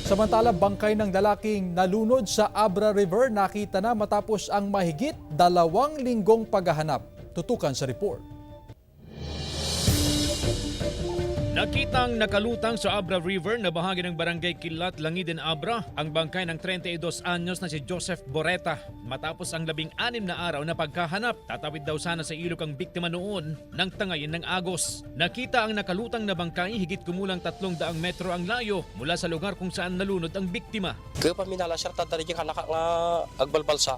Samantala, bangkay ng lalaking nalunod sa Abra River nakita na matapos ang mahigit 2 linggong paghahanap. Tutukan sa report. Nakitang nakalutang sa Abra River na bahagi ng barangay Kilat, Langiden, Abra ang bangkay ng 32 anyos na si Joseph Boreta matapos ang 16 na araw na pagkahanap. Tatawid daw sana sa ilog ang biktima noon ng tangayin ng Agos. Nakita ang nakalutang na bangkay higit kumulang 300 metro ang layo mula sa lugar kung saan nalunod ang biktima. Kepaminala siya tatari yung kalakak na agbalbalsa.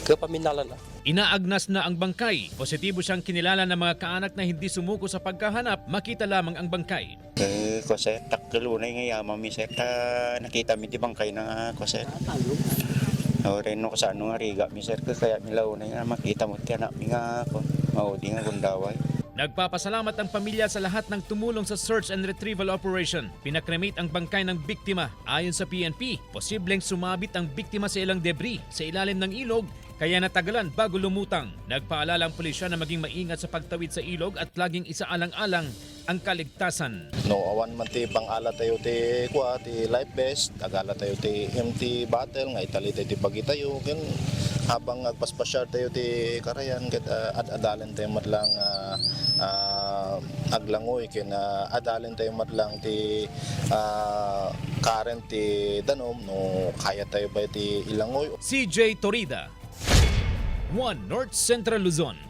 Kepaminala na. Inaagnas na ang bangkay. Positibo siyang kinilala ng mga kaanak na hindi sumuko sa pagkahanap. Makita lamang ang bangkay. Kose takgalunay nga yama mi sekta nakita mi di bangkay na kose. Ore no sa ano nga riga mi sir kaya milaw na nga makita mo tiyan mi nga ko. Mao di nga gundaway. Nagpapasalamat ang pamilya sa lahat ng tumulong sa search and retrieval operation. Pinakremate ang bangkay ng biktima. Ayon sa PNP, posibleng sumabit ang biktima sa ilang debris sa ilalim ng ilog kaya natagalan bago lumutang. Nagpaalala ang pulisya na maging maingat sa pagtawid sa ilog at laging isaalang-alang ang kaligtasan. No, awan man ti pang-ala tayo ti kuha, ti life vest, agala tayo ti empty bottle, nga itali tayo ti bagi tayo, kan habang agpaspasyar tayo ti karayan, kat adalan tayo madlang aglangoy, kin adalan tayo madlang ti current ti danom, no kaya tayo ba ti ilangoy. CJ Torida, 1 North Central Luzon.